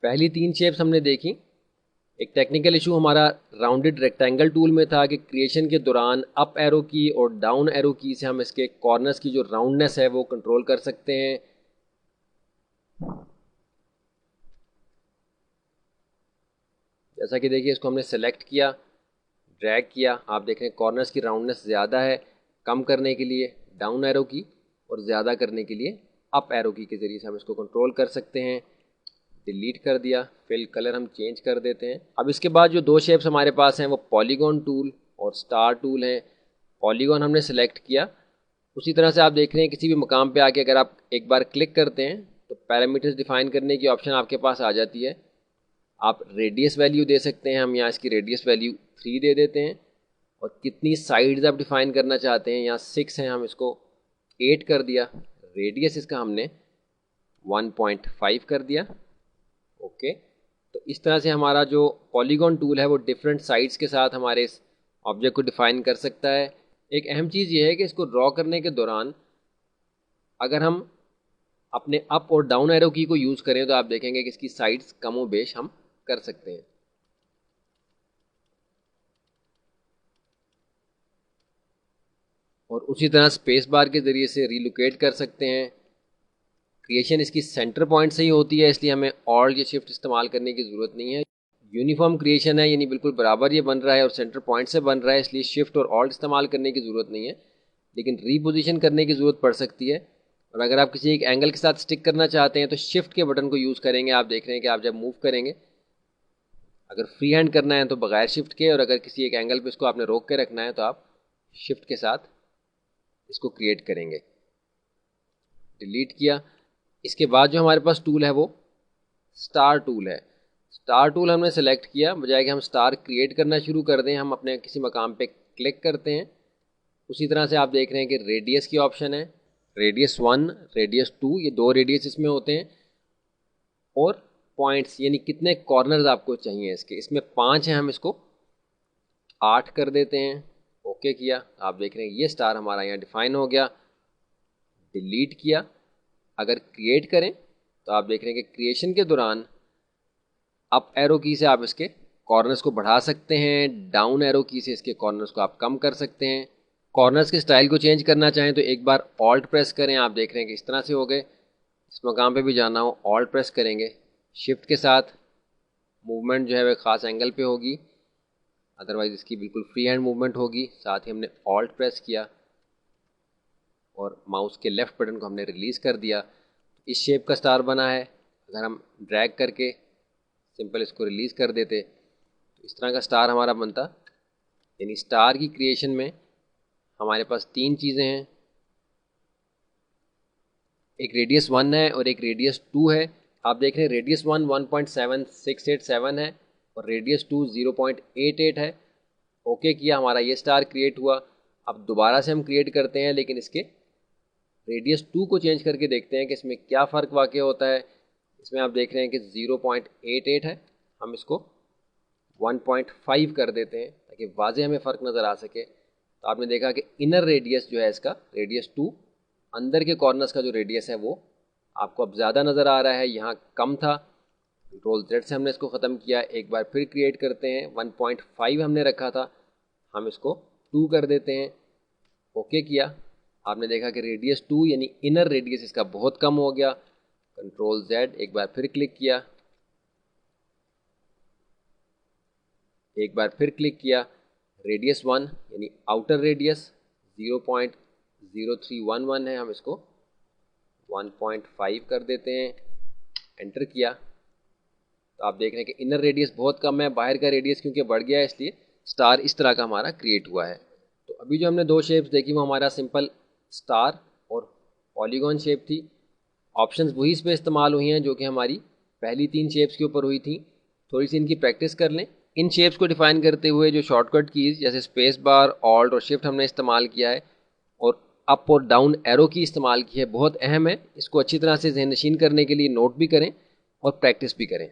पहली 3 शेप्स हमने देखी। एक टेक्निकल इशू हमारा राउंडेड रेक्टेंगल टूल में था कि क्रिएशन के दौरान अप एरो की और डाउन एरो की से हम इसके कॉर्नर्स की जो राउंडनेस है वो कंट्रोल कर सकते हैं। जैसा कि देखिए, इसको हमने सेलेक्ट किया, ड्रैग किया, आप देख रहे हैं कॉर्नर्स की राउंडनेस ज़्यादा है। कम करने के लिए डाउन एरो की और ज़्यादा करने के लिए अप एरो की के ज़रिए से हम इसको कंट्रोल कर सकते हैं। डिलीट कर दिया, फिल कलर हम चेंज कर देते हैं। अब इसके बाद जो 2 शेप्स हमारे पास हैं वो पॉलीगॉन टूल और स्टार टूल हैं। पॉलीगॉन हमने सेलेक्ट किया, उसी तरह से आप देख रहे हैं किसी भी मकाम पे आके अगर आप एक बार क्लिक करते हैं तो पैरामीटर्स डिफाइन करने की ऑप्शन आपके पास आ जाती है। आप रेडियस वैल्यू दे सकते हैं, हम यहाँ इसकी रेडियस वैल्यू 3 दे देते हैं। और कितनी साइड्स आप डिफाइन करना चाहते हैं, यहाँ 6 हैं, हम इसको 8 कर दिया। रेडियस इसका हमने 1.5 कर दिया। ओके, तो इस तरह से हमारा जो पॉलीगॉन टूल है वो डिफरेंट साइड्स के साथ हमारे इस ऑब्जेक्ट को डिफाइन कर सकता है। एक अहम चीज़ ये है कि इसको ड्रॉ करने के दौरान अगर हम अपने अप और डाउन एरो की को यूज़ करें तो आप देखेंगे कि इसकी साइड्स कमो बेश हम कर सकते हैं। और उसी तरह स्पेस बार के ज़रिए से रीलोकेट कर सकते हैं। क्रिएशन इसकी सेंटर पॉइंट से ही होती है, इसलिए हमें ऑल्ट या शिफ्ट इस्तेमाल करने की ज़रूरत नहीं है। यूनिफॉर्म क्रिएशन है, यानी बिल्कुल बराबर ये बन रहा है और सेंटर पॉइंट से बन रहा है, इसलिए शिफ्ट और ऑल्ट इस्तेमाल करने की ज़रूरत नहीं है। लेकिन रीपोजिशन करने की ज़रूरत पड़ सकती है। और अगर आप किसी एक एंगल के साथ स्टिक करना चाहते हैं तो शिफ्ट के बटन को यूज़ करेंगे। आप देख रहे हैं कि आप जब मूव करेंगे, अगर फ्री हैंड करना है तो बगैर शिफ्ट के, और अगर किसी एक एंगल पे इसको आपने रोक के रखना है तो आप शिफ्ट के साथ इसको क्रिएट करेंगे। डिलीट किया। इसके बाद जो हमारे पास टूल है वो स्टार टूल है। स्टार टूल हमने सेलेक्ट किया, बजाय कि हम स्टार क्रिएट करना शुरू कर दें, हम अपने किसी मकाम पे क्लिक करते हैं। उसी तरह से आप देख रहे हैं कि रेडियस की ऑप्शन है, रेडियस 1, रेडियस 2, ये 2 रेडियस इसमें होते हैं। और पॉइंट्स यानी कितने कॉर्नर्स आपको चाहिए इसके, इसमें 5 हैं, हम इसको 8 कर देते हैं। ओके किया, आप देख रहे हैं ये स्टार हमारा यहाँ डिफाइन हो गया। डिलीट किया। अगर क्रिएट करें तो आप देख रहे हैं कि क्रिएशन के दौरान अप एरो की से आप इसके कॉर्नर्स को बढ़ा सकते हैं, डाउन एरो की से इसके कॉर्नर्स को आप कम कर सकते हैं। कॉर्नर्स के स्टाइल को चेंज करना चाहें तो एक बार ऑल्ट प्रेस करें, आप देख रहे हैं कि इस तरह से हो गए। इस मकाम पे भी जाना हो ऑल्ट प्रेस करेंगे, शिफ्ट के साथ मूवमेंट जो है वह ख़ास एंगल पे होगी, अदरवाइज़ इसकी बिल्कुल फ्री हैंड मूवमेंट होगी। साथ ही हमने ऑल्ट प्रेस किया और माउस के लेफ़्ट बटन को हमने रिलीज़ कर दिया, इस शेप का स्टार बना है। अगर हम ड्रैग करके सिंपल इसको रिलीज़ कर देते तो इस तरह का स्टार हमारा बनता। यानी स्टार की क्रिएशन में हमारे पास 3 चीज़ें हैं, एक रेडियस 1 है और एक रेडियस 2 है। आप देख रहे हैं रेडियस 1 1.7687 है और रेडियस 2 0.88 है। ओके किया, हमारा ये स्टार क्रिएट हुआ। अब दोबारा से हम क्रिएट करते हैं, लेकिन इसके रेडियस 2 को चेंज करके देखते हैं कि इसमें क्या फ़र्क वाक़ई होता है। इसमें आप देख रहे हैं कि 0.88 है, हम इसको 1.5 कर देते हैं ताकि वाज़े हमें फ़र्क नज़र आ सके। तो आपने देखा कि इनर रेडियस जो है इसका, रेडियस 2, अंदर के कॉर्नर्स का जो रेडियस है वो आपको अब ज़्यादा नज़र आ रहा है, यहाँ कम था। कंट्रोल Z से हमने इसको ख़त्म किया। एक बार फिर क्रिएट करते हैं, 1.5 हमने रखा था, हम इसको 2 कर देते हैं। ओके किया, आपने देखा कि रेडियस 2 यानी इनर रेडियस इसका बहुत कम हो गया। कंट्रोल Z, एक बार फिर क्लिक किया, एक बार फिर क्लिक किया, रेडियस 1 यानी आउटर रेडियस 0.0311 है, हम इसको 1.5 कर देते हैं। एंटर किया तो आप देख रहे हैं कि इनर रेडियस बहुत कम है, बाहर का रेडियस क्योंकि बढ़ गया है, इसलिए स्टार इस तरह का हमारा क्रिएट हुआ है। तो अभी जो हमने 2 शेप्स देखी वो हमारा सिंपल स्टार और पॉलीगॉन शेप थी। ऑप्शंस वही इस पर इस्तेमाल हुई हैं जो कि हमारी पहली 3 शेप्स के ऊपर हुई थी। थोड़ी सी इनकी प्रैक्टिस कर लें। इन शेप्स को डिफाइन करते हुए जो शॉर्टकट कीज़ जैसे स्पेस बार, ऑल्ट और शिफ्ट हमने इस्तेमाल किया है, और अप और डाउन एरो की इस्तेमाल की है, बहुत अहम है। इसको अच्छी तरह से ज़हन नशीन करने के लिए नोट भी करें और प्रैक्टिस भी करें।